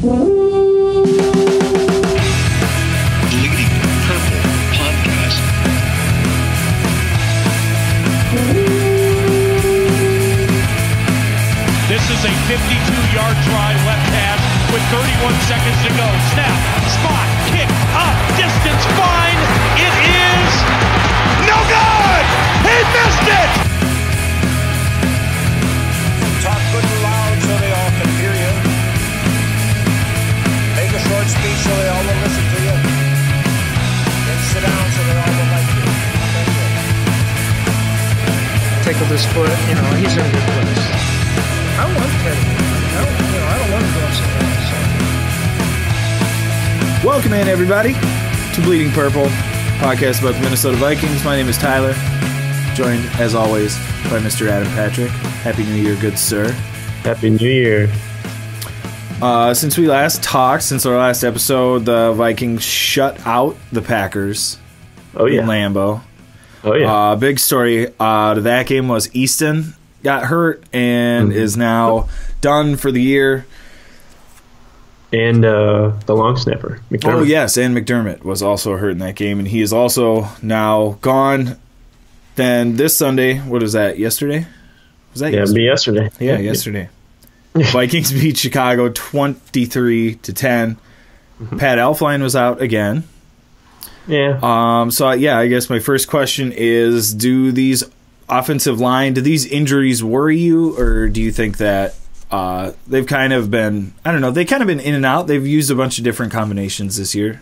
Bleeding Purple Podcast. This is a 52-yard drive left pass with 31 seconds to go. Snap, spot, kick, up, distance, fine. It is no good. He missed it. Talk good and loud so they all can hear you. Make a short speech so they all will listen to you. Then sit down so they all will like you. Tickled his foot, he's in a good place. I want Teddy. I don't want to go somewhere else. Welcome in, everybody, to Bleeding Purple, podcast about the Minnesota Vikings. My name is Tyler, joined, as always, by Mr. Adam Patrick. Happy New Year, good sir. Happy New Year. Since we last talked, since our last episode, the Vikings shut out the Packers in Lambeau. Oh, yeah. Big story to that game was Easton got hurt and is now done for the year. And the long snapper, McDermott. Oh, yes, and McDermott was also hurt in that game, and he is also now gone. Then this Sunday, what was that, yesterday? Was that yesterday? Yeah, yesterday. Yeah, yesterday. Vikings beat Chicago 23-10. Pat Elflein was out again. Yeah. I guess my first question is, do these injuries worry you, or do you think that they've kind of been, they've kind of been in and out? They've used a bunch of different combinations this year.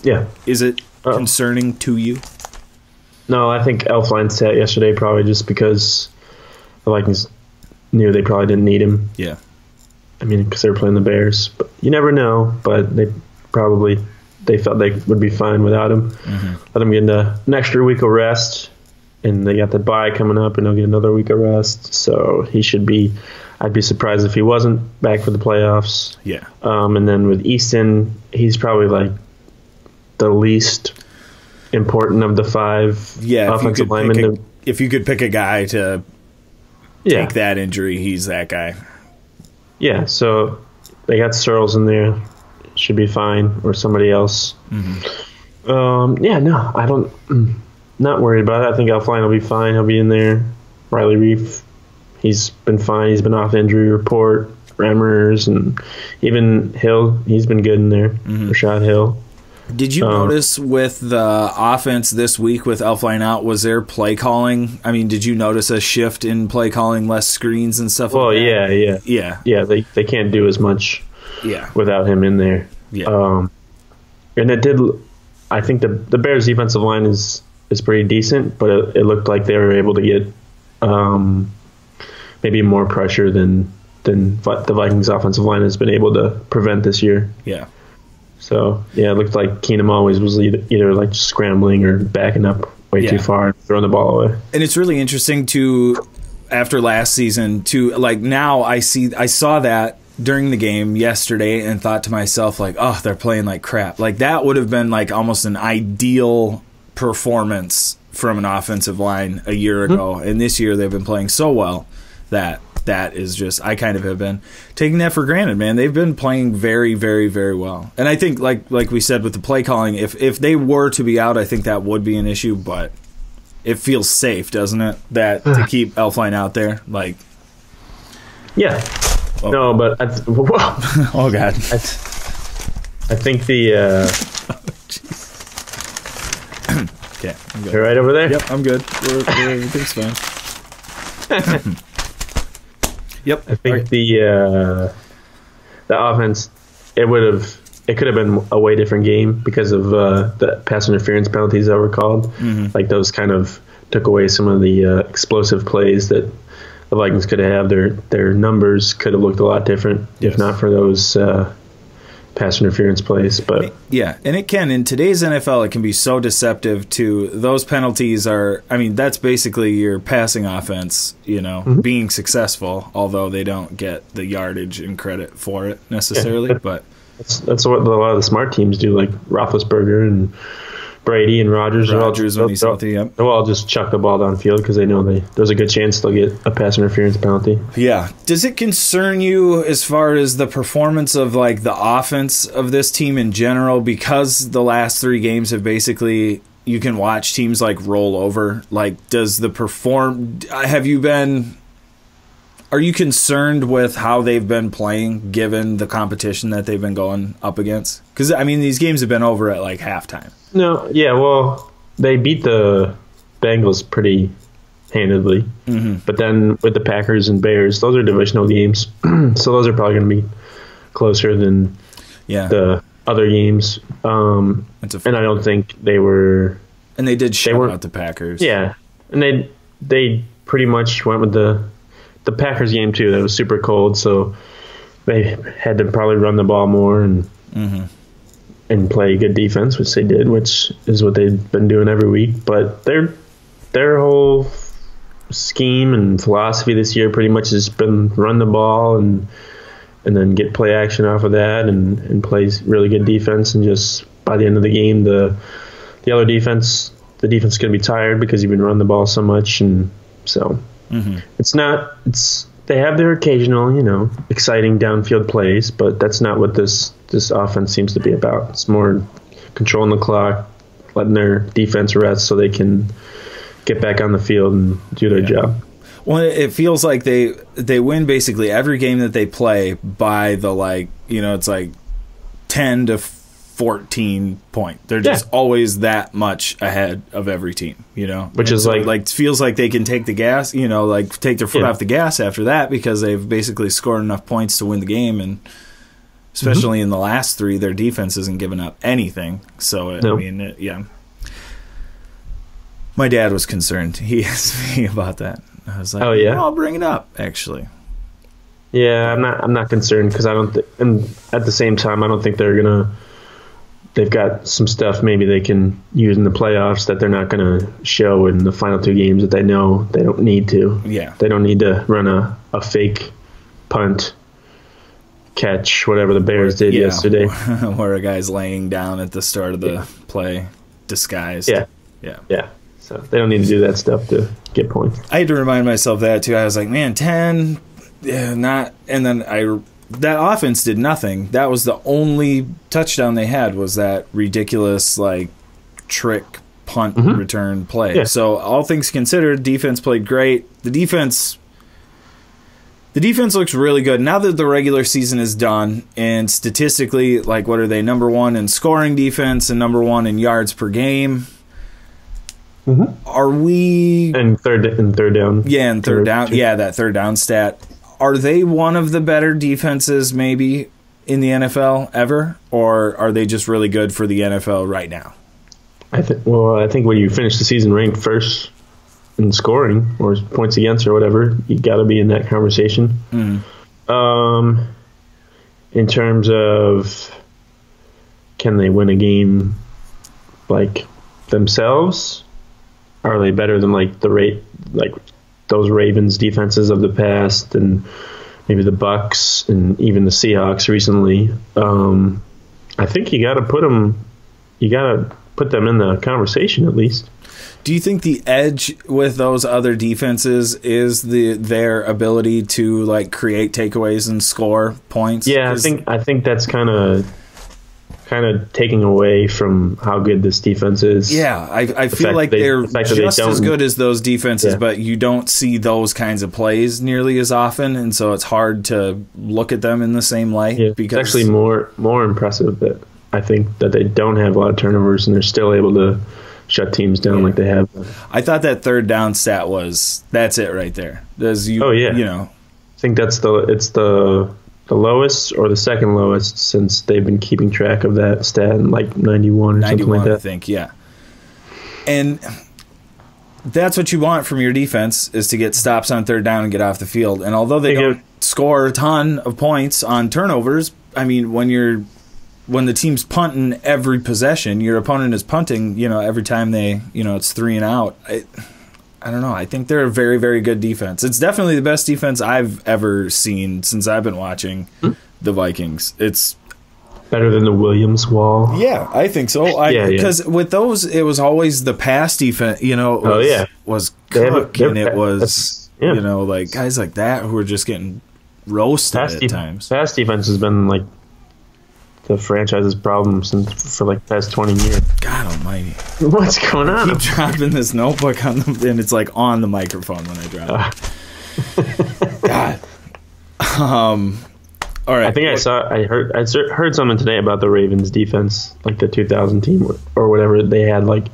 Yeah. Is it concerning to you? No, I think Elflein sat yesterday probably just because the Vikings knew they probably didn't need him. Yeah. I mean, because they were playing the Bears. But you never know, but they felt they would be fine without him. Mm-hmm. Let him get an extra week of rest. And they got the bye coming up, and they'll get another week of rest. So he should be – I'd be surprised if he wasn't back for the playoffs. Yeah. And then with Easton, he's probably like the least important of the five offensive linemen. If you could pick a guy to take that injury, he's that guy. Yeah, so they got Searles in there. Should be fine, or somebody else. Mm-hmm. I don't not worried about it. I think Elflein will be fine. He'll be in there. Riley Reef, he's been fine. He's been off the injury report. Remmers, and even Hill, he's been good in there. Mm-hmm. Rashad Hill. Did you notice with the offense this week with Elflein out, was there play calling? I mean, did you notice a shift in play calling, less screens and stuff like that? Yeah, they can't do as much without him in there. Yeah. And it did – I think the Bears' defensive line is pretty decent, but it looked like they were able to get maybe more pressure than the Vikings' offensive line has been able to prevent this year. Yeah. So, it looked like Keenum always was either like scrambling or backing up way too far and throwing the ball away. And it's really interesting after last season, now I saw that during the game yesterday and thought to myself, they're playing like crap. Like, that would have been like almost an ideal performance from an offensive line a year ago. And this year they've been playing so well that is just, I kind of have been taking that for granted, man. They've been playing very, very, very well. And I think, like we said with the play calling, if they were to be out, I think that would be an issue, but it feels safe, doesn't it, to keep Elflein out there? Like, yeah. Oh. No, but oh God. I think the okay, I'm good. You're right over there? Yep, I'm good. Everything's fine. Yep. I think the offense, it could have been a way different game because of the pass interference penalties that were called. Mm-hmm. Like, those kind of took away some of the explosive plays that the Vikings could have. Their numbers could have looked a lot different if not for those pass interference plays. But yeah, and it can, in today's NFL, it can be so deceptive to those penalties that's basically your passing offense, being successful, although they don't get the yardage and credit for it necessarily. But that's what a lot of the smart teams do, like Roethlisberger and Brady and Rodgers when he's healthy, yep. They'll all just chuck the ball downfield because they know there's a good chance they'll get a pass interference penalty. Yeah. Does it concern you as far as the performance of like the offense of this team in general? Because the last 3 games have basically, you can watch teams like roll over. Like, are you concerned with how they've been playing given the competition that they've been going up against? Because, I mean, these games have been over at like halftime. No, yeah, well, they beat the Bengals pretty handedly. Mm-hmm. But then with the Packers and Bears, those are divisional games. So those are probably going to be closer than the other games. And I don't think they were... And they did shut out the Packers. Yeah, and they pretty much went with the Packers game too. That was super cold, so they had to probably run the ball more and play good defense, which they did, which is what they've been doing every week. But their whole scheme and philosophy this year pretty much has been run the ball and then get play action off of that and play really good defense. And just by the end of the game, the other defense, the defense is going to be tired because you've been running the ball so much, and so they have their occasional, exciting downfield plays, but that's not what this offense seems to be about. It's more controlling the clock, letting their defense rest so they can get back on the field and do their job. Well, it feels like they win basically every game that they play by the it's like 10 to 14 point. They're just always that much ahead of every team, Which is like feels like they can take the gas, take their foot off the gas after that because they've basically scored enough points to win the game, and especially in the last 3, their defense isn't giving up anything. So my dad was concerned. He asked me about that. I was like, "Oh yeah, I'll bring it up." Actually, yeah, I'm not concerned because I don't. And at the same time, I don't think they're gonna. They've got some stuff maybe they can use in the playoffs that they're not going to show in the final 2 games that they know they don't need to. Yeah. They don't need to run a fake punt, catch, whatever the Bears did yesterday. Where a guy's laying down at the start of the play, disguised. Yeah. So they don't need to do that stuff to get points. I had to remind myself that, too. I was like, man, 10, not... And then that offense did nothing. That was the only touchdown they had, was that ridiculous trick punt return play. Yeah. So all things considered, defense played great. The defense looks really good now that the regular season is done, and statistically, what are they, number 1 in scoring defense and number 1 in yards per game? Are we and third down? Yeah, and third down. Yeah, that third down stat. Are they one of the better defenses maybe in the NFL ever, or are they just really good for the NFL right now? I think when you finish the season ranked first in scoring or points against or whatever, you got to be in that conversation. In terms of can they win a game themselves? Are they better than those Ravens defenses of the past and maybe the Bucks and even the Seahawks recently? I think you got to put them in the conversation at least. Do you think the edge with those other defenses is their ability to create takeaways and score points? Yeah, I think that's kind of taking away from how good this defense is. Yeah, I feel like they're just as good as those defenses, but you don't see those kinds of plays nearly as often, and so it's hard to look at them in the same light. Yeah, because it's actually more impressive that I think that they don't have a lot of turnovers and they're still able to shut teams down like they have. I thought that third down stat that's it right there. I think it's the lowest or the second lowest since they've been keeping track of that stat in 91 or something like that. I think, yeah. And that's what you want from your defense, is to get stops on third down and get off the field. And although they don't score a ton of points on turnovers, I mean, when the team's punting every possession, your opponent is punting, every time it's 3 and out. I don't know. I think they're a very, very good defense. It's definitely the best defense I've ever seen since I've been watching the Vikings. It's Better than the Williams wall. Yeah, I think so. Because with those, it was always the pass defense. You know, was Cook, and it was like guys like that who were just getting roasted at times. Pass defense has been like the franchise's problem for like the past 20 years. God almighty. What's going on? I keep dropping this notebook on them, and it's like on the microphone when I drop it. God. All right. I think I heard something today about the Ravens defense, like the 2000 team or whatever. They had like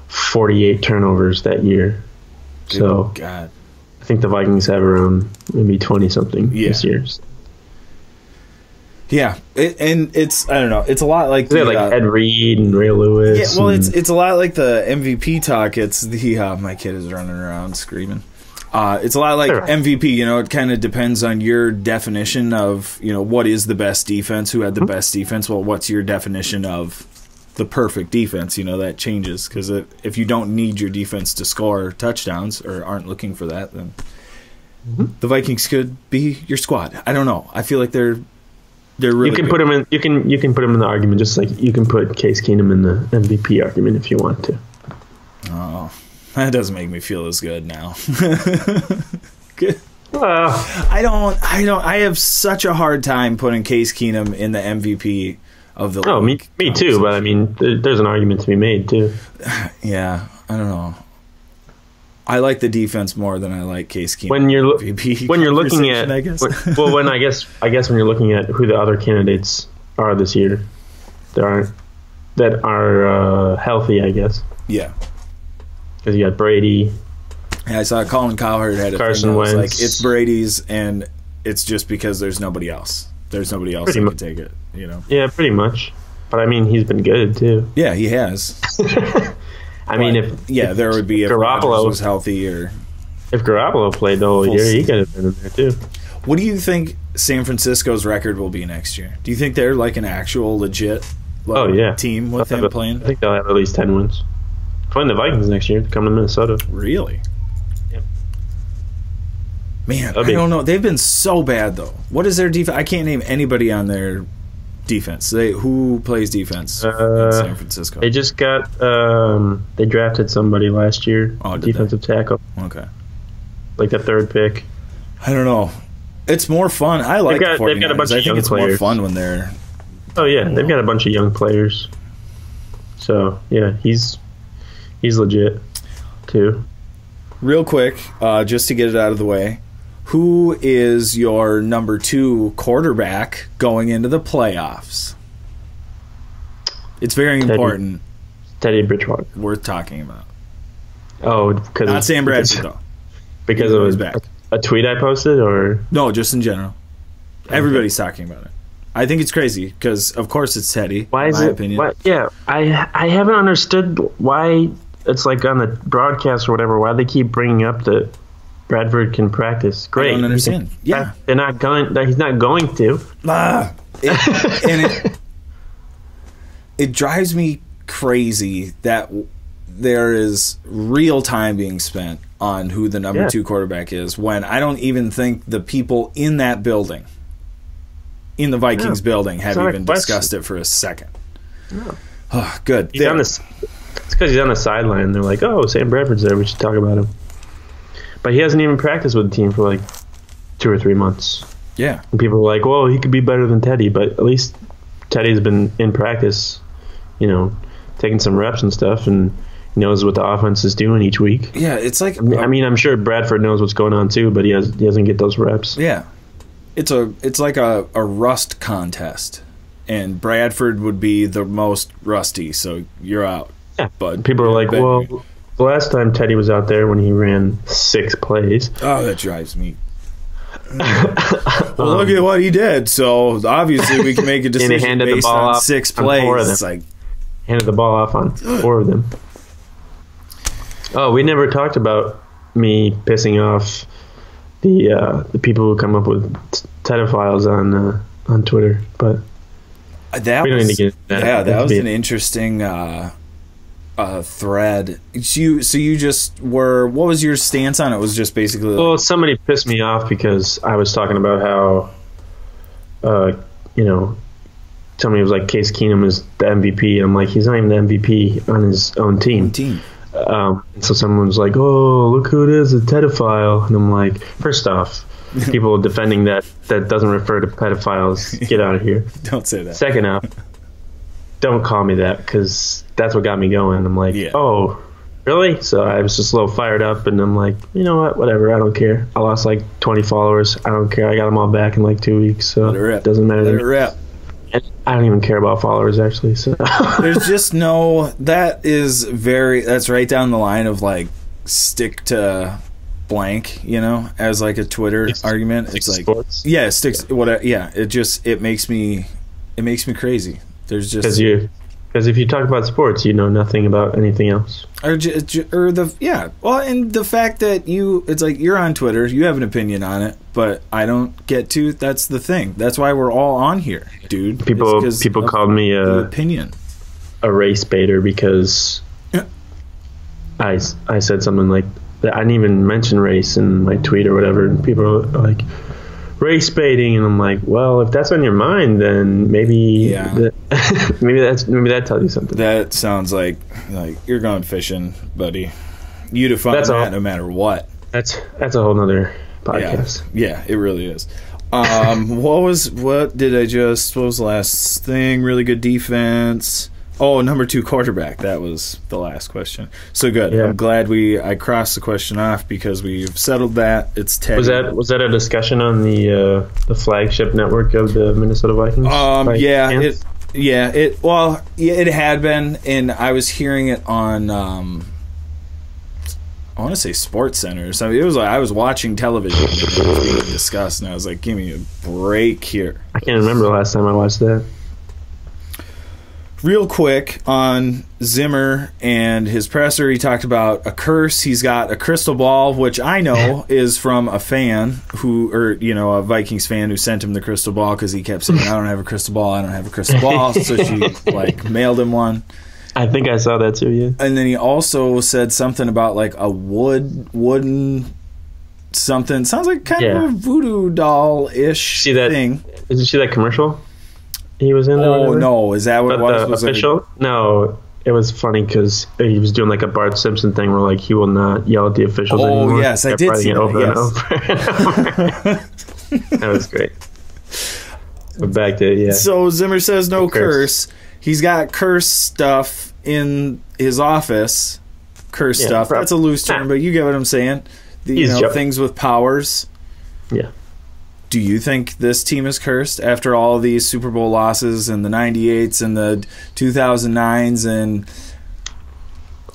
48 turnovers that year. So God. I think the Vikings have around maybe 20 something this year. Yeah, and it's, I don't know, it's a lot like they had like Ed Reed and Ray Lewis. Yeah, well, it's a lot like the MVP talk. It's the my kid is running around screaming. It's a lot like MVP. You know, it kind of depends on your definition of, you know, what is the best defense, who had the best defense. Well, what's your definition of the perfect defense? You know, that changes, because if you don't need your defense to score touchdowns or aren't looking for that, then the Vikings could be your squad. I don't know. I feel like they're really you can good. put them in. You can put them in the argument, just like you can put Case Keenum in the MVP argument if you want to. Oh, that doesn't make me feel as good now. Good. Well, I have such a hard time putting Case Keenum in the MVP of the league. Oh, me too. But I mean, there's an argument to be made too. Yeah, I don't know. I like the defense more than I like Case Keenum. When you're looking at, I guess. I guess when you're looking at who the other candidates are this year, that are healthy, I guess. Yeah, because you got Brady. Yeah, I saw Colin Cowherd had a Carson thing that was Wentz. like, it's Brady's, and it's just because there's nobody else. There's nobody else that can take it. You know. Yeah, pretty much. But I mean, he's been good too. Yeah, he has. I mean, if there would be if Garoppolo was healthy, or if Garoppolo played the whole year, he could have been in there too. What do you think San Francisco's record will be next year? Do you think they're like an actual legit team with him playing? I think they'll have at least 10 wins. Playing the Vikings next year, come to Minnesota. Really? Yep. Man, I don't know. They've been so bad though. What is their defense? I can't name anybody on their defense. Who plays defense in San Francisco? They just got they drafted somebody last year, defensive tackle. Okay, like the third pick. I don't know. It's more fun. I like the 49ers. They've got a bunch of young it's players. More fun when they're. Oh yeah, they've got a bunch of young players. So yeah, he's legit too. Real quick, just to get it out of the way. Who is your number 2 quarterback going into the playoffs? It's very important. Teddy Bridgewater. Worth talking about. Oh, because not Sam Bradford though. Because of his back. A tweet I posted, or no, just in general. Everybody's talking about it. I think it's crazy because, of course, it's Teddy. Why is in my it? opinion. Why, yeah, I haven't understood why it's like on the broadcast or whatever. Why they keep bringing up that Bradford can practice. Great. I don't understand. Yeah, they're not going. He's not going to. It drives me crazy that there is real time being spent on who the number 2 quarterback is when I don't even think the people in that building, in the Vikings building, have even discussed it for a second. No. Oh, good. It's because he's on the sideline. They're like, oh, Sam Bradford's there. We should talk about him. But he hasn't even practiced with the team for like 2 or 3 months. Yeah. And people are like, well, he could be better than Teddy. But at least Teddy's been in practice, you know, taking some reps and stuff, and he knows what the offense is doing each week. Yeah, it's like... I mean, I'm sure Bradford knows what's going on too, but he doesn't get those reps. Yeah. It's like a rust contest. And Bradford would be the most rusty, so you're out. Yeah. But people are like, well... The last time Teddy was out there when he ran 6 plays. Oh, that drives me. Well, look at what he did. So obviously we can make a decision based on 6 plays. It's like handed the ball off on 4 of them. Oh, we never talked about me pissing off the people who come up with pedophiles on Twitter, but we don't need to get into that. Yeah, that was an interesting thread. So you just were. What was your stance on it? Was just basically. Well, somebody pissed me off because I was talking about how, somebody was like, Case Keenum is the MVP. I'm like, he's not even the MVP on his own team. So someone was like, oh, look who it is, a pedophile. And I'm like, first off, people defending that doesn't refer to pedophiles. Get out of here. Don't say that. Second off, don't call me that, because that's what got me going. I'm like, oh, really? So I was just a little fired up, and I'm like, you know what? Whatever. I don't care. I lost like 20 followers. I don't care. I got them all back in like 2 weeks, so it doesn't matter. Let it rip. I don't even care about followers, actually. So there's just no. That's right down the line of like, stick to blank, as like a Twitter argument. It's like sports. Yeah, it sticks. Whatever. Yeah, it makes me crazy. There's just because if you talk about sports, you know nothing about anything else. And the fact that it's like you're on Twitter, you have an opinion on it, but I don't get to. That's the thing. That's why we're all on here, dude. People called me a race baiter because I said something like that. I didn't even mention race in my tweet or whatever, and people are like, race baiting, and I'm like, well, if that's on your mind, then maybe maybe that tells you something. That sounds like you're going fishing, buddy. You define that no matter what. That's a whole nother podcast. Yeah, it really is. What was the last thing? Really good defense. Oh, number 2 quarterback. That was the last question. So good. Yeah. I'm glad I crossed the question off because we've settled that. It's Teddy. Was that a discussion on the flagship network of the Minnesota Vikings? It had been, and I was hearing it on I want to say Sports Center. So it was like I was watching television and it was being discussed, and I was like, give me a break here. I can't remember the last time I watched that. Real quick on Zimmer and his presser, he talked about a curse. He's got a crystal ball, which I know is from a fan a Vikings fan who sent him the crystal ball because he kept saying, I don't have a crystal ball, I don't have a crystal ball. So she mailed him one. I think I saw that too, yeah. And then he also said something about like a wooden something. Sounds like kind of a voodoo doll-ish thing. Did you see that commercial he was in? Oh, no. Is that what it was? The official? No. It was funny because he was doing like a Bart Simpson thing where like he will not yell at the officials anymore. Oh, yes. I did see that. That was great. But back to, So Zimmer says no curse. He's got curse stuff in his office. Curse stuff. That's a loose term, but you get what I'm saying. Things with powers. Yeah. Do you think this team is cursed after all these Super Bowl losses and the 98s and the 2009s? And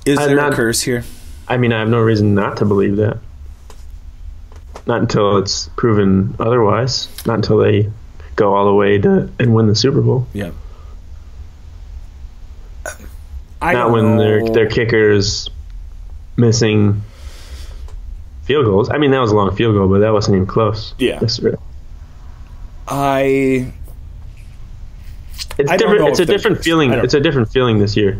is there a curse here? I mean, I have no reason not to believe that. Not until it's proven otherwise. Not until they go all the way and win the Super Bowl. Yeah. Not when their kicker's missing field goals. I mean, that was a long field goal, but that wasn't even close. Yeah. It's different. It's a different feeling. It's a different feeling this year.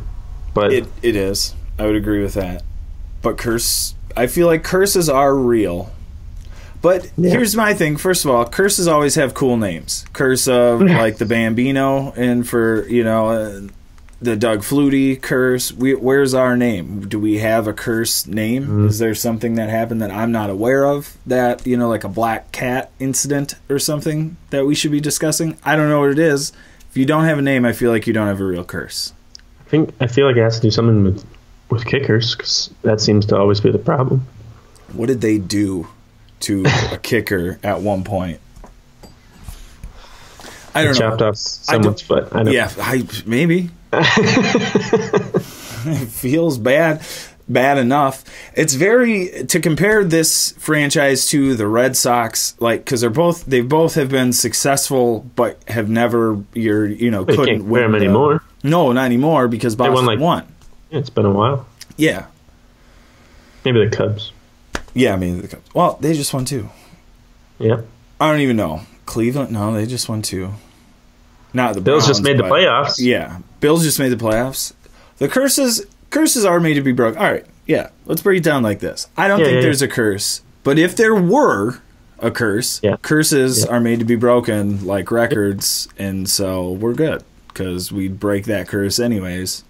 But it is. I would agree with that. But I feel like curses are real. But here's my thing. First of all, curses always have cool names. Curse of like the Bambino, and for the Doug Flutie curse. Where's our name? Do we have a curse name? Mm-hmm. Is there something that happened that I'm not aware of? That like a black cat incident or something that we should be discussing? I don't know what it is. If you don't have a name, I feel like you don't have a real curse. I feel like it has to do something with kickers, because that seems to always be the problem. What did they do to a kicker at one point? I don't know. Chopped off someone's foot. I don't maybe. It feels bad enough. It's to compare this franchise to the Red Sox, like, because they both have been successful, but have never couldn't win them anymore. No, not anymore, because Boston won. Yeah, it's been a while. Yeah, maybe the Cubs. Yeah, maybe the Cubs. Well, they just won 2. Yeah, I don't even know. Cleveland? No, they just won 2. Not the Bills Browns, just made the playoffs. Yeah, Bills just made the playoffs. The curses are made to be broken. All right, yeah, let's break it down like this. I don't think there's a curse, but if there were a curse, curses are made to be broken like records, and so we're good. because we'd break that curse anyways.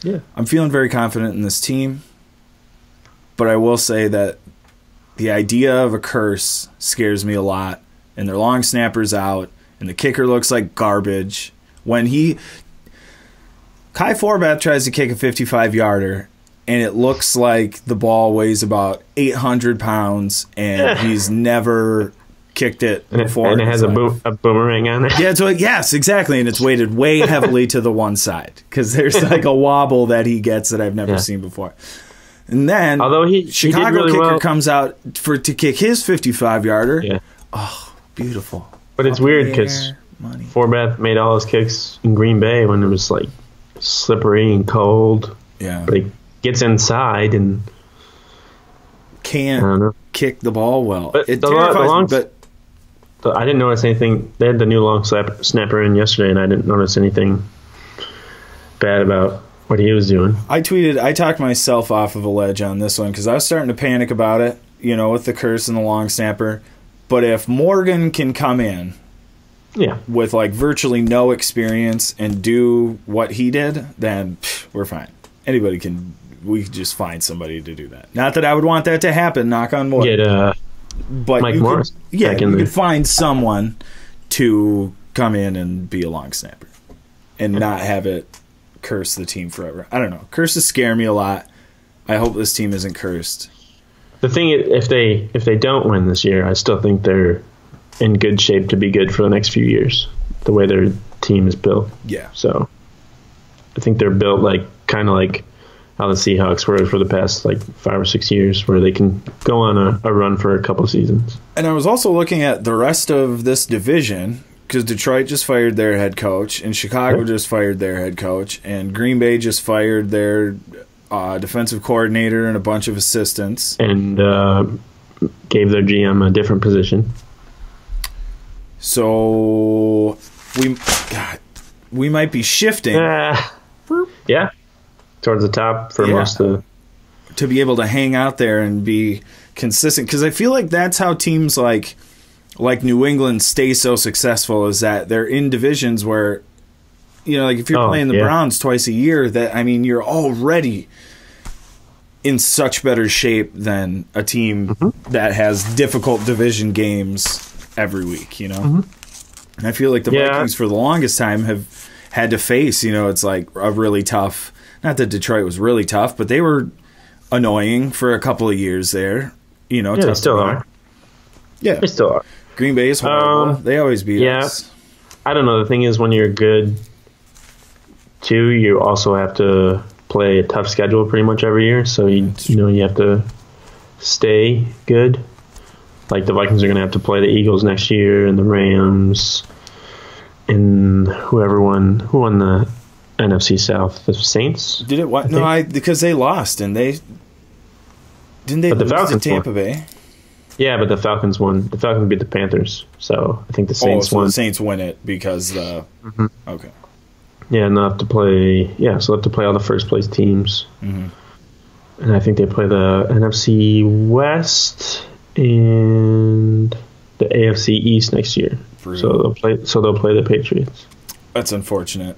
Yeah. I'm feeling very confident in this team, but I will say that the idea of a curse scares me a lot, and their long snapper's out, and the kicker looks like garbage. When Kai Forbath tries to kick a 55-yarder, and it looks like the ball weighs about 800 pounds, and he's never kicked it before. And it has a boomerang on it. Yeah, yes, exactly, and it's weighted way heavily to the one side because there's like a wobble that he gets that I've never seen before. And then, although Chicago he did really kicker well. comes out to kick his 55-yarder. Yeah. Oh, beautiful. But it's weird because Forbath made all his kicks in Green Bay when it was like slippery and cold. Yeah. But he gets inside and can't kick the ball well. But it terrifies me, but I didn't notice anything. They had the new long snapper in yesterday, and I didn't notice anything bad about what he was doing. I talked myself off of a ledge on this one because I was starting to panic about it, with the curse and the long snapper. But if Morgan can come in with like virtually no experience and do what he did, then we're fine. We could just find somebody to do that. Not that I would want that to happen, knock on wood. But Mike Morris. You could find someone to come in and be a long snapper and not have it curse the team forever. I don't know. Curses scare me a lot. I hope this team isn't cursed. The thing is, if they don't win this year, I still think they're in good shape to be good for the next few years. The way their team is built. Yeah. So I think they're built kind of like how the Seahawks were for the past 5 or 6 years, where they can go on a run for a couple of seasons. And I was also looking at the rest of this division because Detroit just fired their head coach, and Chicago just fired their head coach, and Green Bay just fired their defensive coordinator and a bunch of assistants. And gave their GM a different position. So we might be shifting. Yeah. Towards the top for most of the... To be able to hang out there and be consistent. Because I feel like that's how teams like New England stay so successful, is that they're in divisions where, if you're playing the Browns twice a year, you're already in such better shape than a team that has difficult division games every week, And I feel like the Vikings for the longest time have had to face, it's like a really tough... Not that Detroit was really tough, but they were annoying for a couple of years there. They still are. Yeah. They still are. Green Bay is horrible. They always beat us. I don't know. The thing is, when you're good, too, you also have to play a tough schedule pretty much every year. So, you have to stay good. Like, the Vikings are going to have to play the Eagles next year and the Rams and who won the NFC South, the Saints. Did it what? No, because they lost and they lose to Tampa Bay. Yeah, but the Falcons won. The Falcons beat the Panthers, so I think the Saints won. The Saints win it because the okay. Yeah, and they'll have to play. Yeah, so they'll have to play all the first place teams, and I think they play the NFC West and the AFC East next year. So they'll play the Patriots. That's unfortunate.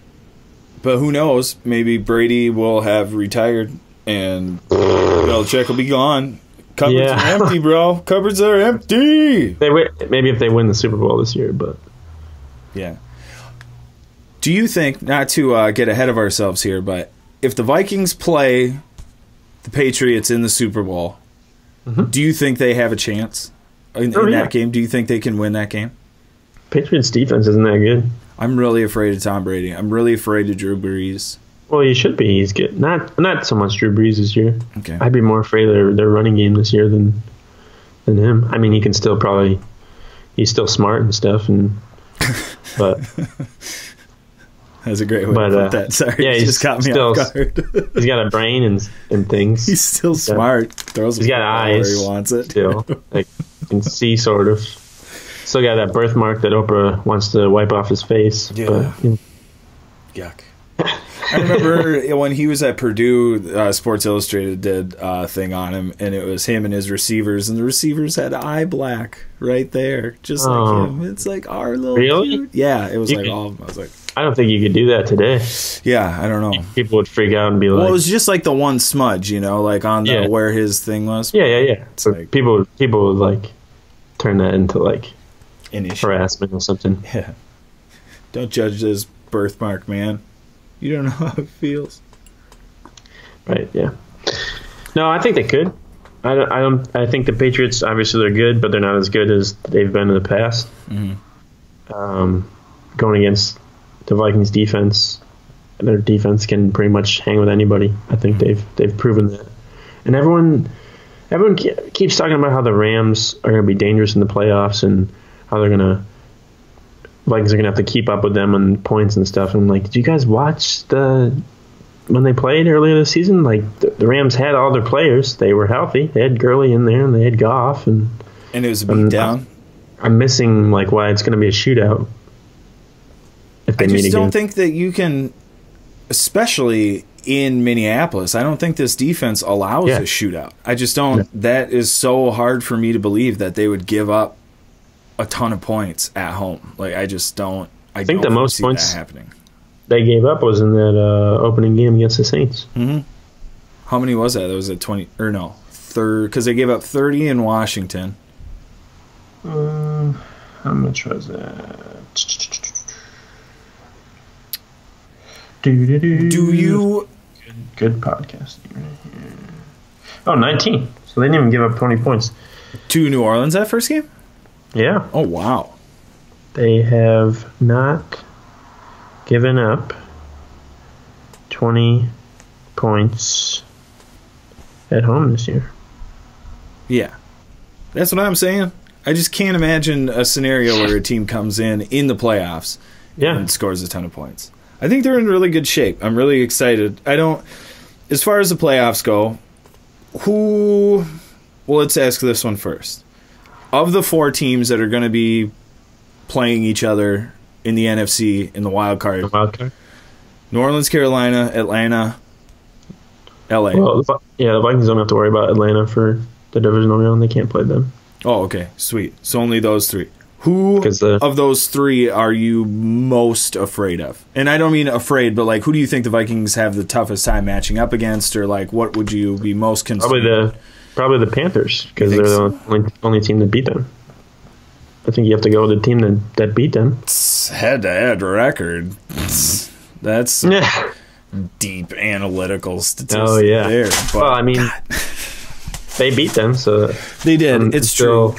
But who knows? Maybe Brady will have retired and Belichick will be gone. Cupboards are empty, bro. Cupboards are empty. Maybe if they win the Super Bowl this year, but yeah. Do you think, not to get ahead of ourselves here, but if the Vikings play the Patriots in the Super Bowl, do you think they have a chance in that game? Do you think they can win that game? Patriots defense isn't that good. I'm really afraid of Tom Brady. I'm really afraid of Drew Brees. Well, you should be. He's good. Not so much Drew Brees this year. Okay. I'd be more afraid of their running game this year than him. I mean, he can still he's still smart and stuff, but that's a great way to put that. Sorry, yeah, he just caught me off guard. He's got a brain and things. He's still smart. He's got eyes where he wants it. Still, can see sort of. Still got that birthmark that Oprah wants to wipe off his face. Yeah. But, yuck. I remember when he was at Purdue, Sports Illustrated did a thing on him, and it was him and his receivers, and the receivers had eye black right there, just like him. It's like our little really? Cute. Yeah, it was all of them. I was like, I don't think you could do that today. Yeah, I don't know. People would freak out and be like, Well, it was just like the one smudge, like on the, where his thing was. Yeah. It's So like, people would like turn that into like an issue. harassment or something. Yeah. Don't judge this birthmark, man. You don't know how it feels. Right. Yeah. No, I think they could. I think the Patriots, obviously they're good, but they're not as good as they've been in the past. Going against the Vikings defense, their defense can pretty much hang with anybody. I think they've proven that. And everyone keeps talking about how the Rams are going to be dangerous in the playoffs and how Vikings are going to have to keep up with them on points and stuff. And I'm like, did you guys watch when they played earlier this season? Like the Rams had all their players; they were healthy. They had Gurley in there, and they had Goff, and it was a beat down. I'm missing like why it's going to be a shootout. If they I just meet don't again. think that you can, especially in Minneapolis. I don't think this defense allows a shootout. I just don't. Yeah. That is so hard for me to believe that they would give up a ton of points at home. Like I just don't. I think don't the most see points that happening. They gave up was in that opening game against the Saints. How many was that? That was at 20 or no, third because they gave up 30 in Washington. How much was that? Do you? Good podcasting right here. Oh, 19. So they didn't even give up 20 points. To New Orleans that first game? Yeah. Oh wow. They have not given up 20 points at home this year. Yeah. That's what I'm saying. I just can't imagine a scenario where a team comes in the playoffs and scores a ton of points. I think they're in really good shape. I'm really excited. As far as the playoffs go, well, let's ask this one first. Of the 4 teams that are going to be playing each other in the NFC in the wild card, New Orleans, Carolina, Atlanta, LA. Well, the Vikings don't have to worry about Atlanta for the divisional round. They can't play them. Oh, okay. Sweet. So only those 3. Who of those 3 are you most afraid of? And I don't mean afraid, but like, who do you think the Vikings have the toughest time matching up against, or like, what would you be most concerned? Probably the Panthers, because they're the only team that beat them. I think you have to go with the team that beat them. Head-to-head record. That's deep analytical statistics. Oh yeah. There. But, well, I mean, they beat them, so they did. It's true.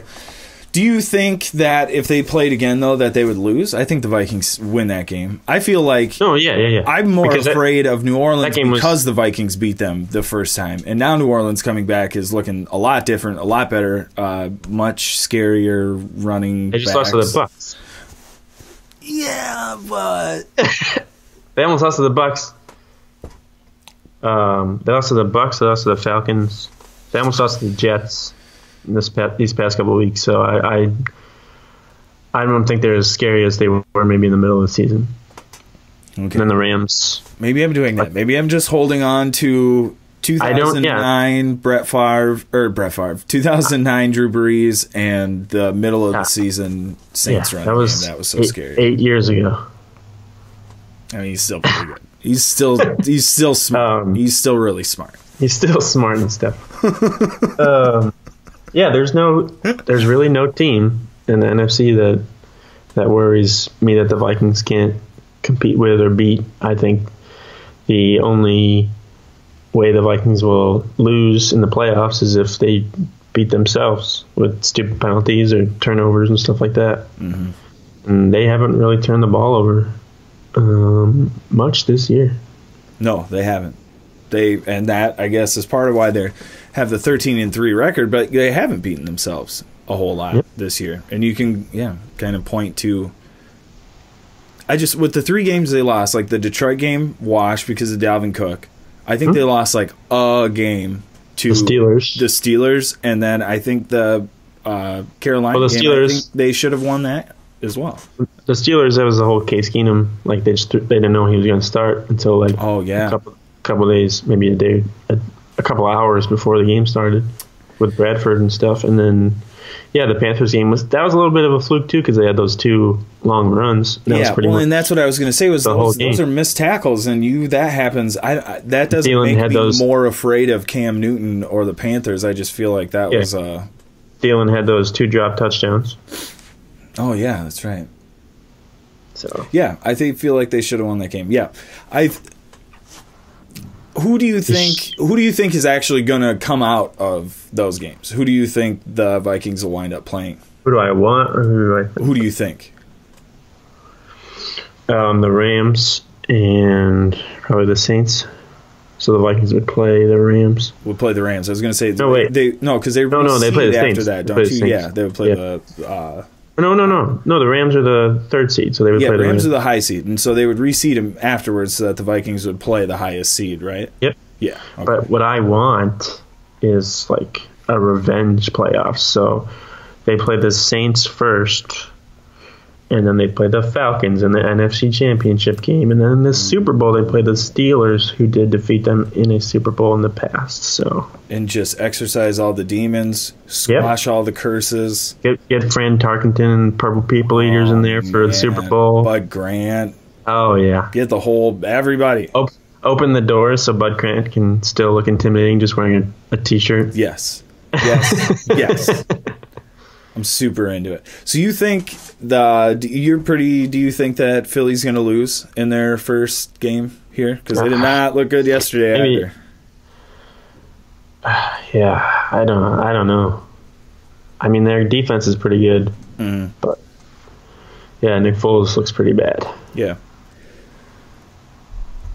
Do you think that if they played again, though, that they would lose? I think the Vikings win that game. I feel like I'm more afraid of New Orleans because the Vikings beat them the first time. And now New Orleans coming back is looking a lot different, a lot better, much scarier running They just backs. lost to the Bucs. Yeah, but... They almost lost to the Bucs. They lost to the Bucs. They lost to the Falcons. They almost lost to the Jets these past couple of weeks. So I don't think they're as scary as they were maybe in the middle of the season. Okay. And then the Rams. Maybe I'm doing that. Maybe I'm just holding on to 2009 Brett Favre, 2009 Drew Brees, and the middle of the season Saints run. That was so scary. 8 years ago. I mean, he's still pretty good. He's still smart. He's still really smart. He's still smart and stuff. There's really no team in the NFC that worries me that the Vikings can't compete with or beat. I think the only way the Vikings will lose in the playoffs is if they beat themselves with stupid penalties or turnovers and stuff like that. Mm-hmm. And they haven't really turned the ball over much this year. No, they haven't. And that, I guess, is part of why they have the 13-3 record, but they haven't beaten themselves a whole lot this year. And you can, kind of point to... with the 3 games they lost, like the Detroit game, washed because of Dalvin Cook. I think they lost, like, a game to the Steelers. And then I think the Carolina game, I think they should have won that as well. The Steelers, that was the whole Case Keenum. Like, they didn't know he was going to start until, like, a couple days, maybe a day, a couple hours before the game started. with Bradford and stuff. And then, yeah, the Panthers game was a little bit of a fluke too because they had those 2 long runs. And that was pretty much and that's what I was going to say was the whole those are missed tackles, and that happens. That doesn't Thielen make me had more afraid of Cam Newton or the Panthers. I just feel like that was Thielen had those 2 drop touchdowns. Oh yeah, that's right. So yeah, I feel like they should have won that game. Yeah, Who do you think is actually going to come out of those games? Who do you think the Vikings will wind up playing? Who do I want, or who do I think? Who do you think? The Rams and probably the Saints. So the Vikings would play the Rams. Would play the Rams. I was going to say no, wait. because they they play the Saints after that, don't you? Yeah, they would play the. No. The Rams are the 3rd seed, so they would play the Rams are the high seed, and so they would reseed them afterwards, so that the Vikings would play the highest seed, right? Yep. Yeah. Okay. But what I want is like a revenge playoff. So they play the Saints first, and then they play the Falcons in the NFC Championship game, and then in the Super Bowl they play the Steelers, who did defeat them in a Super Bowl in the past. So and just exercise all the demons, squash all the curses. Get Fran Tarkenton and Purple People Eaters in there for the Super Bowl. Bud Grant. Oh yeah. Get the whole everybody. Open the doors so Bud Grant can still look intimidating just wearing a T-shirt. Yes. I'm super into it. So you think do you think that Philly's going to lose in their first game here? Because they did not look good yesterday either. Yeah, I don't know. I mean, their defense is pretty good, but yeah, Nick Foles looks pretty bad. Yeah.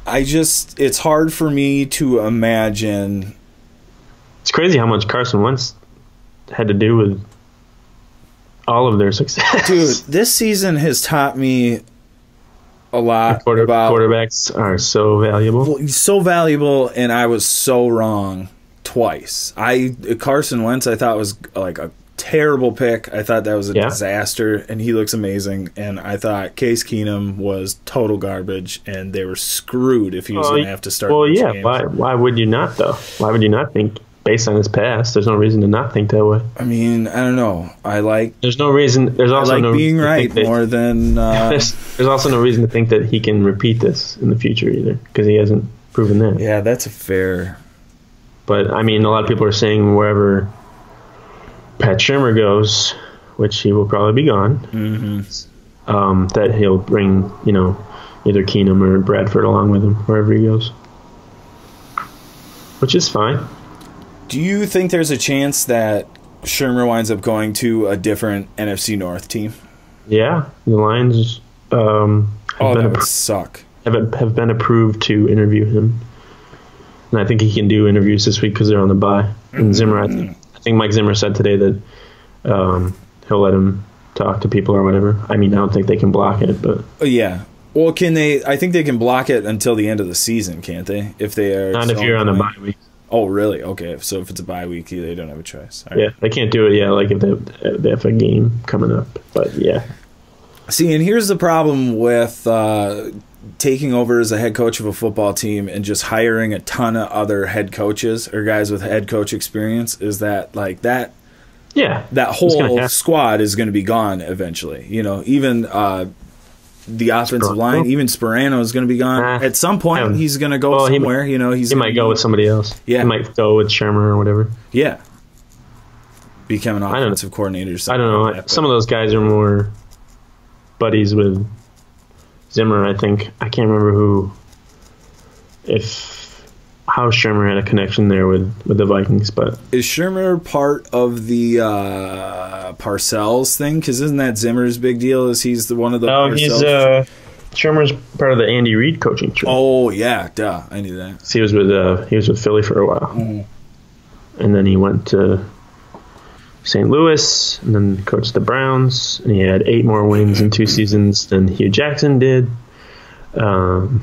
It's hard for me to imagine. It's crazy how much Carson Wentz had to do with all of their success. Dude, this season has taught me a lot about quarterbacks are so valuable. So valuable, and I was so wrong twice. Carson Wentz I thought was like a terrible pick. I thought that was a disaster, and he looks amazing. And I thought Case Keenum was total garbage, and they were screwed if he was going to have to start. Well, yeah. Games. Why would you not though? Why would you not think? Based on his past, there's no reason to not think that way. I mean, I don't know. There's no reason. There's also no being right more than. There's also no reason to think that he can repeat this in the future either, because he hasn't proven that. Yeah, that's a fair. But I mean, a lot of people are saying wherever Pat Shurmur goes, which he will probably be gone, that he'll bring either Keenum or Bradford along with him wherever he goes, which is fine. Do you think there's a chance that Shurmur winds up going to a different NFC North team? Yeah, the Lions that would suck. Have been approved to interview him, and I think he can do interviews this week because they're on the bye. And Zimmer, I think Mike Zimmer said today that he'll let him talk to people or whatever. I mean, I don't think they can block it, but yeah. Well, can they? I think they can block it until the end of the season, can't they? If they are not if you're on the bye week. Oh, really? Okay. So if it's a bye week, they don't have a choice. Right. Yeah, they can't do it. Yeah, like if they have a game coming up. But yeah. See, and here's the problem with taking over as a head coach of a football team and just hiring a ton of other head coaches or guys with head coach experience is that that whole squad is going to be gone eventually. Even the offensive line, even Sperano is going to be gone. At some point, he's going to go somewhere. He might go with somebody else. Yeah. He might go with Shurmur or whatever. Yeah. Become an offensive coordinator. I don't know. Like some of those guys are more buddies with Zimmer, I think. I can't remember how Shurmur had a connection there with the Vikings, but is Shurmur part of the Parcells thing? Because isn't that Zimmer's big deal? Is he's one of the? No, Shurmur's part of the Andy Reid coaching tree. Oh yeah, duh, I knew that. So he was with Philly for a while, and then he went to St. Louis, and then coached the Browns, and he had 8 more wins in 2 seasons than Hugh Jackson did. And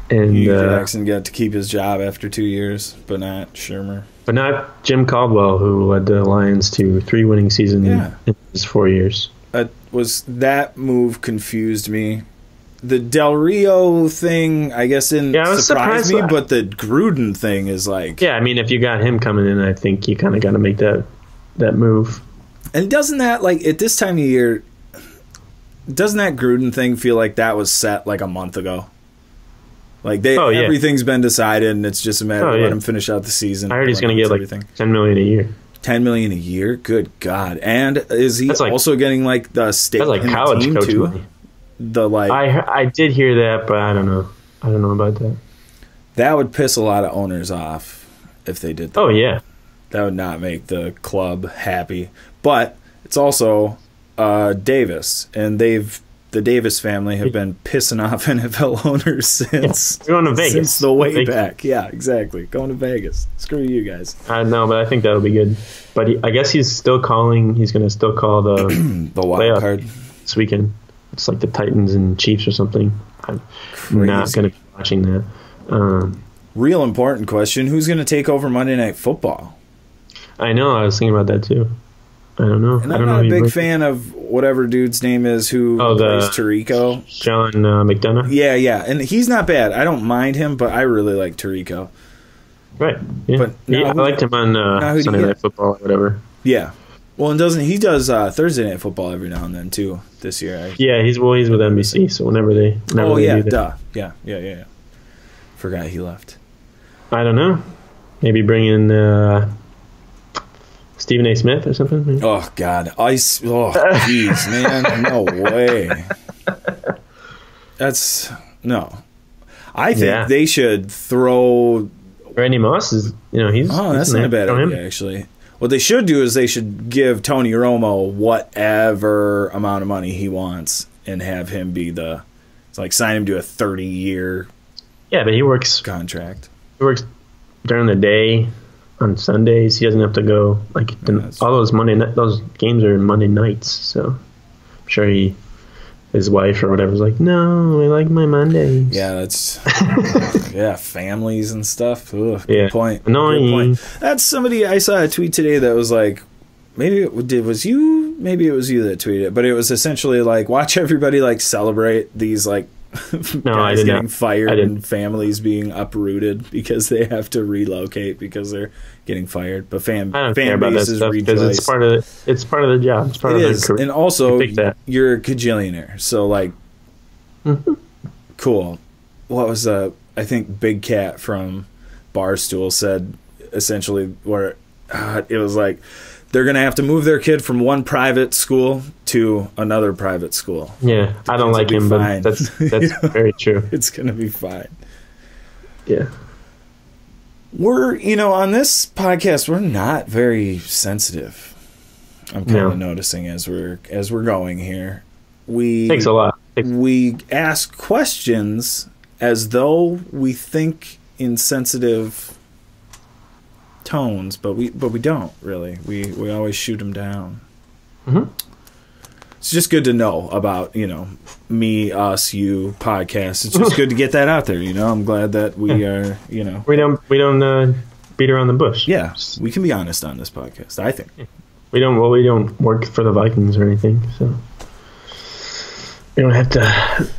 Hugh Jackson got to keep his job after 2 years, but not Shurmur. But not Jim Caldwell, who led the Lions to 3 winning seasons in his 4 years. That move confused me the Del Rio thing, I guess, didn't surprise me, but the Gruden thing is like... Yeah, I mean, if you got him coming in, I think you kind of got to make that move. And doesn't that, like, at this time of year, doesn't that Gruden thing feel like that was set, like, a month ago? Like, everything's been decided, and it's just a matter of letting him finish out the season. I heard he's going to get, like, $10 million a year. $10 million a year? Good God. And is he also getting, like, the state that's like college team, coach too? money. I did hear that, but I don't know. I don't know about that. That would piss a lot of owners off if they did that. Oh, yeah. That would not make the club happy. But it's also Davis, and the Davis family have been pissing off NFL owners since going to Vegas. Since the way back. Yeah, exactly. Going to Vegas. Screw you guys. I know, but I think that'll be good. But I guess he's still calling. He's going to still call the wild card this weekend. It's like the Titans and Chiefs or something. I'm not going to be watching that. Real important question: who's going to take over Monday Night Football? I know. I was thinking about that too. I don't know. And I'm not a big fan of whatever dude's name is who plays Tirico. John McDonough? Yeah. And he's not bad. I don't mind him, but I really like Tirico. Right. Yeah. But I liked him on Sunday Night Football or whatever. Yeah. Well, and he does Thursday Night Football every now and then, too, this year. He's with NBC, so whenever they do that. Yeah. Forgot he left. I don't know. Maybe bring in... Stephen A. Smith or something? Maybe? Oh, God. Jeez, man. No way. No. I think they should throw... Randy Moss is, he's... Oh, that's not a bad idea, actually. What they should do is they should give Tony Romo whatever amount of money he wants and have him be sign him to a 30-year but he works... contract. He works during the day... On Sundays, he doesn't have to go all those games are Monday nights. So I'm sure his wife or whatever is like, no, I like my Mondays. Yeah, that's families and stuff. Ugh, good point. Annoying. Good point. That's somebody I saw a tweet today that was like, maybe it was you that tweeted it, but it was essentially like, watch everybody celebrate these guys getting fired and families being uprooted because they have to relocate because they're getting fired. But fan bases rejoice. It's part of the job. It's part of the career. And also, you're a cajillionaire. So cool. What was I think Big Cat from Barstool said essentially where it was like they're going to have to move their kid from one private school to another private school. Yeah, I don't like him, but that's very true. It's going to be fine. Yeah. We're, on this podcast, we're not very sensitive. I'm kind of noticing as we're going here. Takes a lot. We ask questions as though we think in sensitive tones, but we don't really. We always shoot them down. Mm-hmm. It's just good to know about me, us, you podcast. It's just good to get that out there. I'm glad that we are. We don't beat around the bush. Yeah, we can be honest on this podcast. I think we don't work for the Vikings or anything, so we don't have to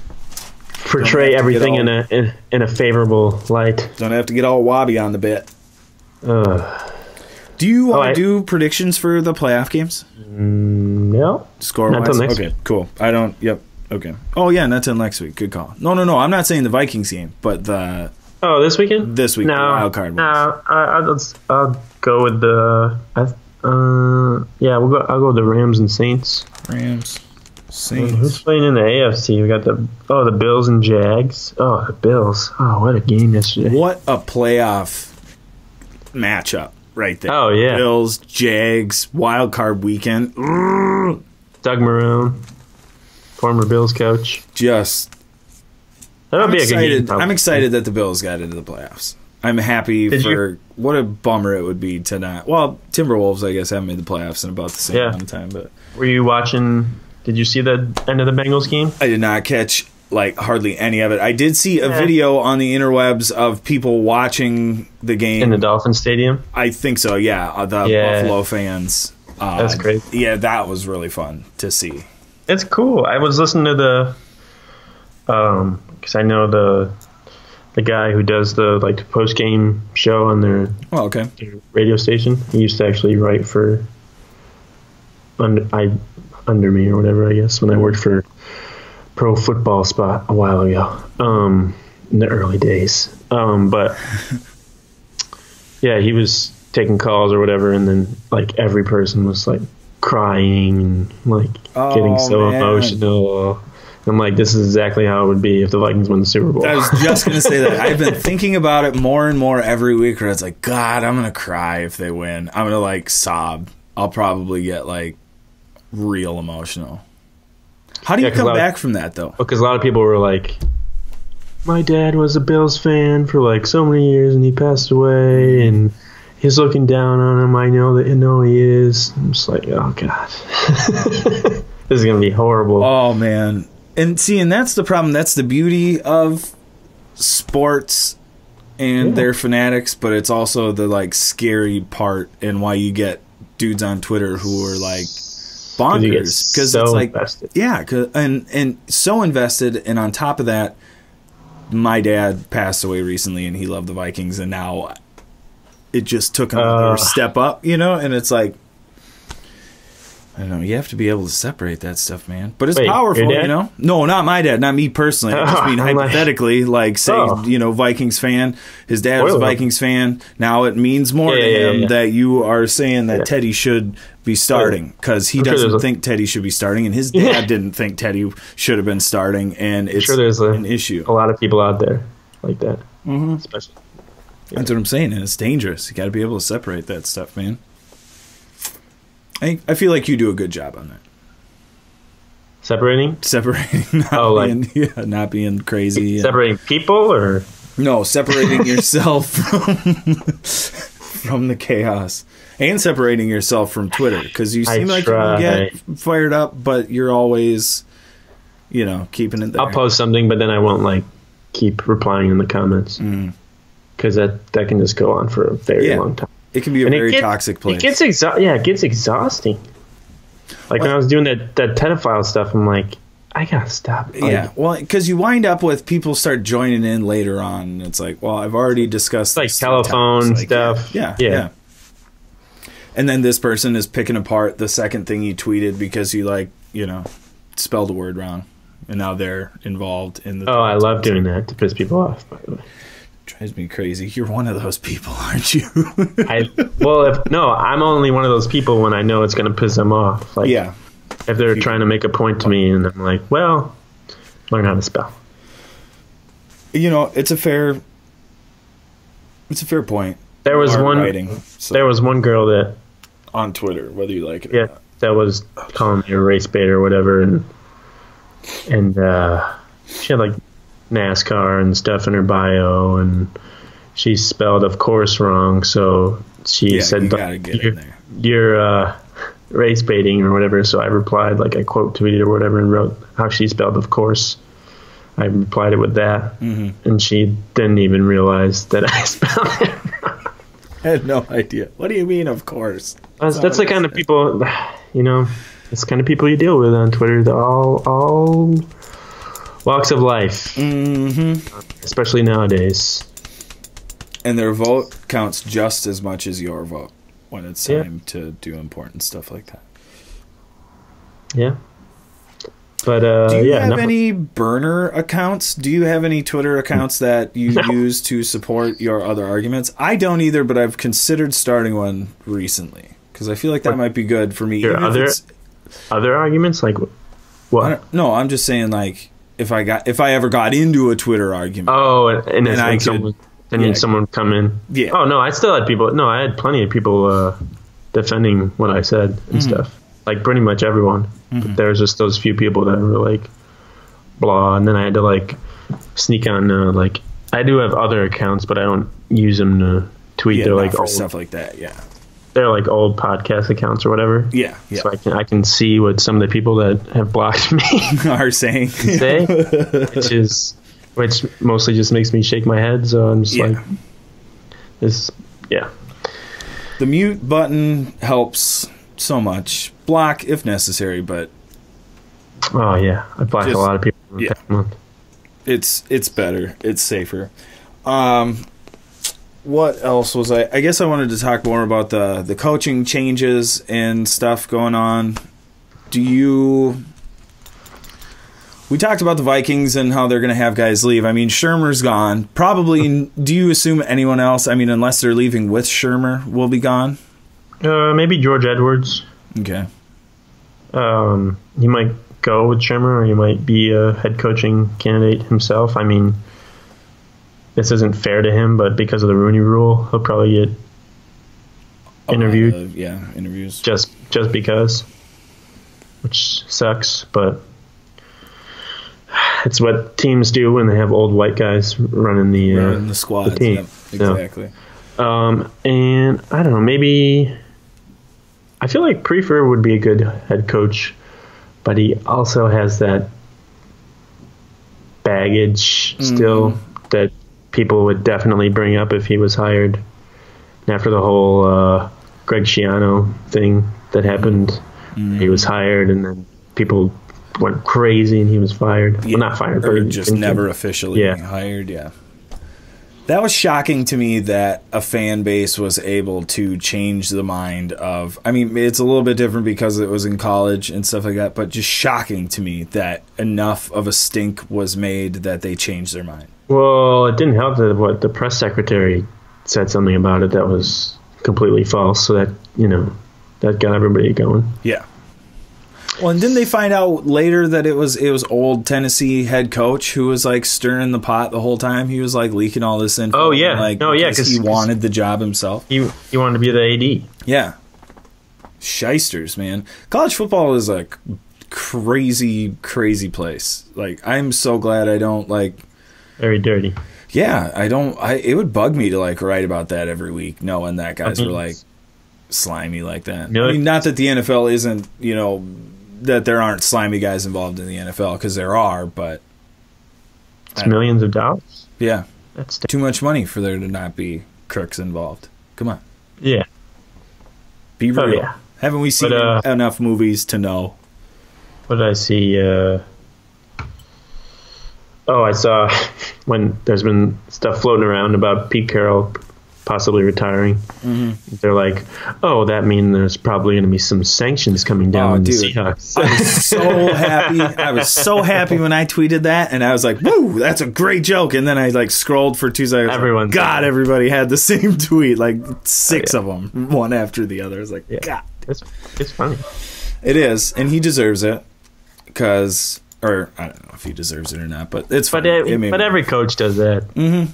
portray everything in a favorable light. Don't have to get all wobbly on the bit. Do you want to do predictions for the playoff games? No. Score-wise? Okay, cool. I don't... Yep. Okay. Oh, yeah, not till next week. Good call. No. I'm not saying the Vikings game, but the... Oh, this weekend? This week, no, the wild card. No, I'll go with the... I'll go with the Rams and Saints. Rams, Saints. Who's playing in the AFC? We got the Bills and Jags. Oh, the Bills. Oh, what a game yesterday. What a playoff matchup right there. Oh, yeah. Bills, Jags, wild card weekend. Doug Marrone, former Bills coach. That'll be a good game. I'm excited that the Bills got into the playoffs. I'm happy what a bummer it would be to not. Well, Timberwolves, I guess, haven't made the playoffs in about the same amount of time. But were you watching? Did you see the end of the Bengals game? I did not catch hardly any of it. I did see a video on the interwebs of people watching the game in the Dolphin Stadium. I think so. Yeah, the Buffalo fans. That's great. Yeah, that was really fun to see. It's cool. I was listening to because I know the guy who does the post game show on their their radio station. He used to actually write for under me or whatever, I guess, when I worked for Pro Football Spot a while ago, in the early days. But yeah, he was taking calls or whatever, and then every person was crying and getting so emotional. I'm like, this is exactly how it would be if the Vikings won the Super Bowl. I was just going to say that. I've been thinking about it more and more every week where it's like, God, I'm going to cry if they win. I'm going to sob. I'll probably get real emotional. How do you come back from that though? Because a lot of people were like, my dad was a Bills fan for so many years and he passed away and he's looking down on him. I know he is. I'm just like, oh God. This is going to be horrible. Oh man. And that's the problem. That's the beauty of sports and their fanatics, but it's also the scary part and why you get dudes on Twitter who are bonkers because so it's invested. Yeah, and so invested. And on top of that, my dad passed away recently, and he loved the Vikings, and now it just took another step up, and it's I don't know. You have to be able to separate that stuff, man. But it's powerful, No, not my dad. Not me personally. I just mean hypothetically, Vikings fan. His dad was a Vikings fan. Now it means more to him that you are saying that Teddy should be starting because he doesn't think Teddy should be starting, and his dad didn't think Teddy should have been starting, and it's there's an issue. A lot of people out there like that. Mm-hmm. Especially. Yeah. That's what I'm saying, and it's dangerous. You got to be able to separate that stuff, man. I feel like you do a good job on that. Separating, not being crazy. Separating people, or no, separating yourself from the chaos, and separating yourself from Twitter because you seem like you get fired up, but you're always, keeping it there. I'll post something, but then I won't keep replying in the comments because that can just go on for a very long time. It can be a very toxic place. It gets exhausting. When I was doing that pedophile stuff, I'm like, I gotta stop. Well, because you wind up with people start joining in later on. And it's like, well, I've already discussed this telephone stuff. Yeah. And then this person is picking apart the second thing you tweeted because you spelled a word wrong, and now they're involved in the. Oh, I love doing that to piss people off. By the way. Drives me crazy. You're one of those people, aren't you? I'm only one of those people when I know it's going to piss them off. If they're trying to make a point to me, and I'm like, well, learn how to spell. It's a fair point. There was one girl that on Twitter, whether you like it or not, that was calling me a race bait or whatever, and she had NASCAR and stuff in her bio, and she spelled of course wrong, so she said you gotta get in there. You're race baiting or whatever. So I replied, I quote tweeted or whatever, and wrote how she spelled of course. I replied it with that, and she didn't even realize that I spelled it wrong. I had no idea. What do you mean of course? That's the kind of people, it's the kind of people you deal with on Twitter. They're all walks of life, especially nowadays. And their vote counts just as much as your vote when it's time to do important stuff like that. Yeah. But do you have any burner accounts? Do you have any Twitter accounts that you use to support your other arguments? I don't either, but I've considered starting one recently because I feel like that might be good for me. Your other arguments, what? No, I'm just saying if I ever got into a Twitter argument. Oh, and someone come in. Yeah. Oh no, I still had people. No, I had plenty of people defending what I said and stuff. Pretty much everyone. But there was just those few people that were blah, and then I had to sneak on. I do have other accounts, but I don't use them to tweet. They're for stuff like that. Yeah. They're old podcast accounts or whatever. Yeah. So I can see what some of the people that have blocked me are saying, which mostly just makes me shake my head. So I'm just The mute button helps so much. Block if necessary, but I blocked a lot of people in the past month. It's better. It's safer. What else was I guess I wanted to talk more about the coaching changes and stuff going on. We talked about the Vikings and how they're going to have guys leave. I mean, Shermer's gone. Probably, do you assume anyone else, I mean, unless they're leaving with Shermer, will be gone? Maybe George Edwards. Okay. He might go with Shermer, or he might be a head coaching candidate himself. I mean, this isn't fair to him, but because of the Rooney Rule, he'll probably get interviewed. Interviews. Just because, which sucks, but it's what teams do when they have old white guys running the squad. The team. Yep, exactly. And I don't know, maybe I feel like Prefer would be a good head coach, but he also has that baggage still that people would definitely bring up if he was hired. And after the whole Greg Schiano thing that happened, he was hired, and then people went crazy and he was fired. Yeah. Well, not fired, or but just never officially hired. Yeah. That was shocking to me that a fan base was able to change the mind of, I mean, it's a little bit different because it was in college and stuff like that, but just shocking to me that enough of a stink was made that they changed their mind. Well, it didn't help that what the press secretary said something about it that was completely false, so that, that got everybody going. Yeah. Well, and didn't they find out later that it was old Tennessee head coach who was like stirring the pot the whole time? He was like leaking all this info. Oh yeah, because he wanted the job himself. He wanted to be the AD. Yeah, shysters, man. College football is a crazy, crazy place. Like, I'm so glad I don't very dirty. Yeah, I don't. It would bug me to write about that every week, knowing that guys were slimy like that. I mean, not that the NFL isn't, that there aren't slimy guys involved in the NFL, because there are, but it's millions of dollars. Yeah, that's too much money for there to not be crooks involved. Come on, yeah, be real. Oh, yeah. Haven't we seen enough movies to know? What did I see? I saw when there's been stuff floating around about Pete Carroll possibly retiring. Mm-hmm. They're like, that means there's probably going to be some sanctions coming down on the Seahawks. I was so happy. I was so happy when I tweeted that, and I was like, woo, that's a great joke. And then I scrolled for 2 seconds. Everybody had the same tweet, 6 of them, one after the other. I was like, God. It's funny. It is, and he deserves it, because, or I don't know if he deserves it or not, but it's funny. But every coach does that. Mm-hmm.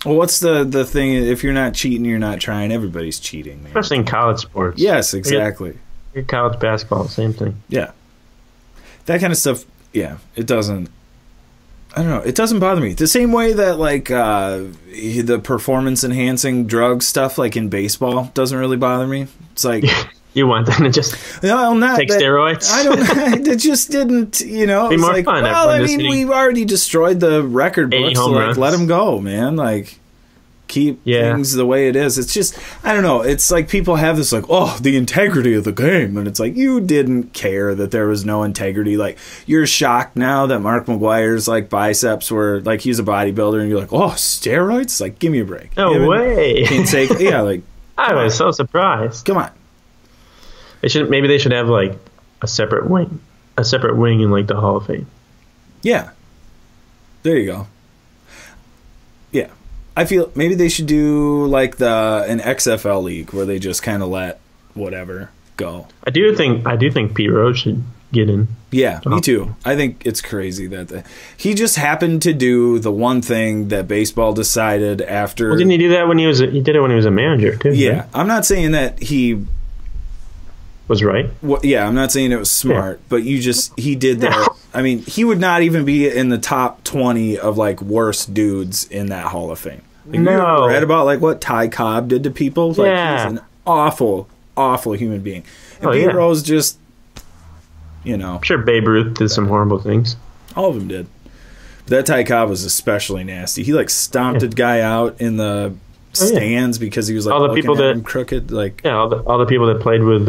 Well, what's the thing? If you're not cheating, you're not trying. Everybody's cheating, man. Especially in college sports. Yes, exactly. College basketball, same thing. Yeah. That kind of stuff, yeah, it doesn't, I don't know, it doesn't bother me. The same way that, the performance-enhancing drug stuff, in baseball, doesn't really bother me. It's like... You want them to just take steroids? I don't. It just didn't. Be more fun. Well, I mean, we've already destroyed the record books. So let them go, man. Keep things the way it is. It's just, I don't know. It's people have this the integrity of the game, and it's you didn't care that there was no integrity. You're shocked now that Mark McGuire's biceps were he's a bodybuilder, and you're steroids? Give me a break. No way. Can't say I was so surprised. Come on. Maybe they should have a separate wing in the Hall of Fame. Yeah, there you go. Yeah, I feel maybe they should do an XFL league where they just kind of let whatever go. I do think Pete Rose should get in. Yeah, me too. I think it's crazy that he just happened to do the one thing that baseball decided after. Well, didn't he do that when he did it when he was a manager too? Yeah, right? I'm not saying that he was right. Well, yeah, I'm not saying it was smart, but he did that. I mean, he would not even be in the top 20 of worst dudes in that Hall of Fame. You ever read about what Ty Cobb did to people? He's an awful, awful human being. And Pete Rose just, I'm sure Babe Ruth did some horrible things. All of them did. But that Ty Cobb was especially nasty. He stomped a guy out in the stands because he was all the people that crooked, all the people that played with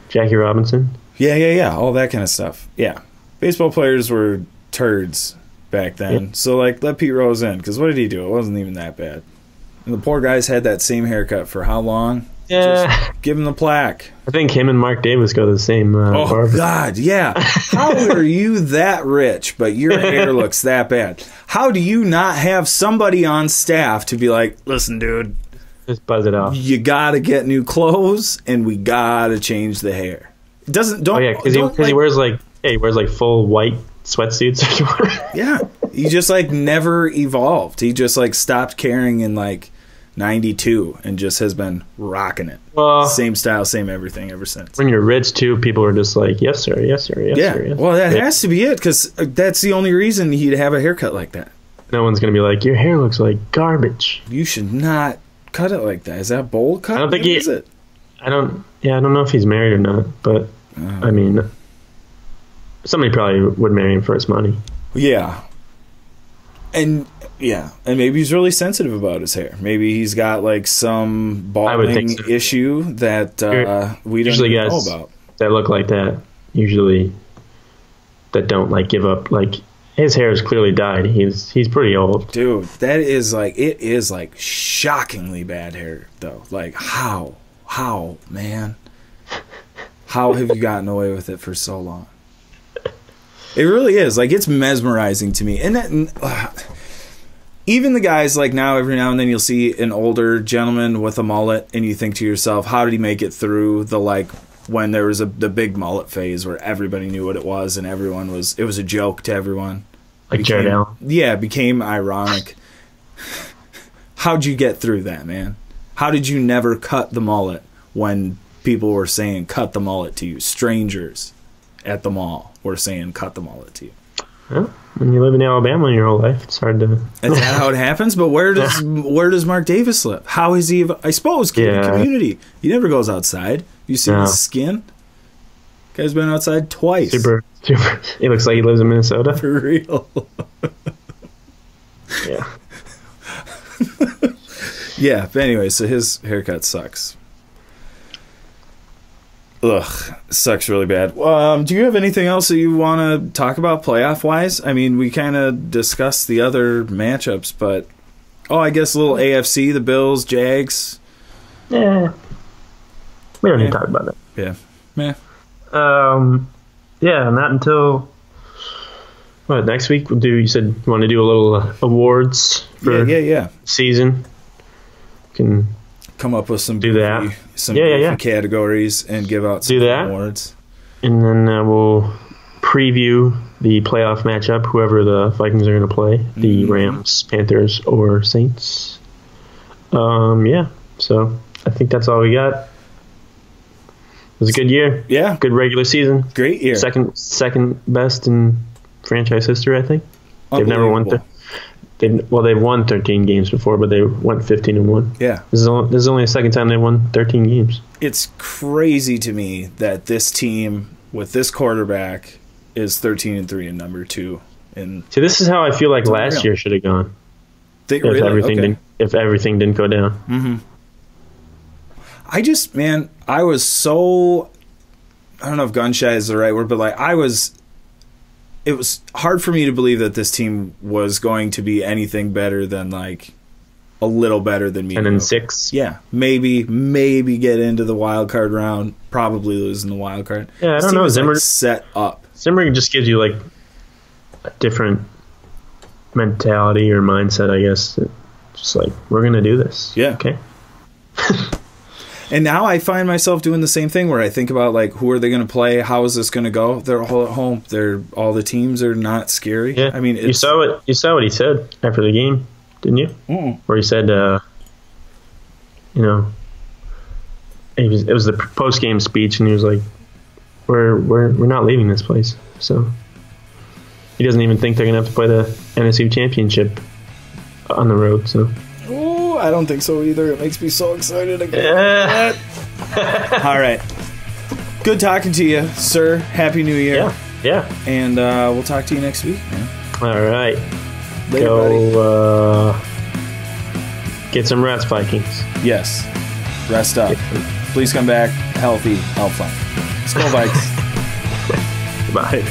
Jackie Robinson. Yeah, all that kind of stuff. Yeah, baseball players were turds back then. Yeah. So, like, let Pete Rose in, because what did he do? It wasn't even that bad. And the poor guy's had that same haircut for how long? Yeah. Just give him the plaque. I think him and Mark Davis go to the same barber. God, yeah. How are you that rich, but your hair looks that bad? How do you not have somebody on staff to be like, listen, dude, Just buzz it off. you gotta get new clothes and we gotta change the hair. Don't. Oh yeah, because he wears like full white sweatsuits. Yeah, he just like never evolved. He just like stopped caring in like '92 and just has been rocking it. Well, Same style, same everything ever since. when you're rich too, people are just like, yes sir, yes sir, yes Yeah, sir. Yes. well, that Yeah. has to be it because that's the only reason he'd have a haircut like that. No one's gonna be like, your hair looks like garbage. You should not cut it like that. Is that bowl cut? I don't think What he- is it? I don't know if he's married or not, but I mean, somebody probably would marry him for his money. Yeah. And maybe he's really sensitive about his hair. Maybe he's got like some would think balding so. issue that we don't Usually even know guys about. that look like that, usually that don't like give up. Like his hair is clearly dyed. He's pretty old. Dude, that is like, it is like shockingly bad hair though. Like how, man? How have you gotten away with it for so long? It really is. Like, it's mesmerizing to me. And even the guys, like now, every now and then you'll see an older gentleman with a mullet and you think to yourself, how did he make it through the, like, when there was the big mullet phase where everybody knew what it was and it was a joke to everyone. Like Jared Allen. Yeah, it became ironic. How'd you get through that, man? How did you never cut the mullet when people were saying cut the mullet to you? Strangers at the mall were saying cut the mullet to you. Well, when you live in Alabama your whole life, it's hard to. Is that how it happens? But where does Mark Davis live? How is he? I suppose gated community. He never goes outside. You see his skin? Guy's been outside twice. Super. He looks like he lives in Minnesota. For real. Yeah. Yeah, but anyway, so his haircut sucks. Ugh, sucks really bad. Do you have anything else that you want to talk about playoff-wise? I mean, we kind of discussed the other matchups, but... Oh, I guess a little AFC, the Bills, Jags. Yeah. We don't need to talk about that. Yeah. Meh. Yeah, not until... What, next week? You said you want to do a little awards for Yeah. season. Can Come up with some do that. goofy categories and give out some awards. And then we'll preview the playoff matchup, whoever the Vikings are going to play, the Rams, Panthers, or Saints. Yeah, so I think that's all we got. It was a good year. Yeah. Good regular season. Great year. Second best in franchise history, I think. They've never won. They've won 13 games before, but they went 15-1. Yeah. This is only the second time they won 13 games. It's crazy to me that this team with this quarterback is 13-3 and number 2. And see, this is how I feel like last year should have gone. If everything didn't go down. Mm-hmm. I was so, I don't know if gun shy is the right word, but like it was hard for me to believe that this team was going to be anything better than like a little better than me. 10-6. Yeah, maybe get into the wild card round. Probably lose in the wild card. Yeah, I don't know. Zimmer set up. Zimmer just gives you like a different mentality or mindset, I guess. Just like, we're gonna do this. Yeah. Okay. And now I find myself doing the same thing where I think about like, who are they going to play? How is this going to go? They're all at home. All the teams are not scary. Yeah. I mean, you saw what he said after the game, didn't you? Mm-mm. Where he said, it was the post game speech, and he was like, "We're not leaving this place." So he doesn't even think they're gonna have to play the NFC Championship on the road. So. I don't think so either. It makes me so excited again. All right. Good talking to you, sir. Happy New Year. Yeah. And we'll talk to you next week, man. All right. Later, buddy. Get some rest, Vikings. Yes. Rest up. Please come back healthy, Alpha. Let's go, Vikes. Bye.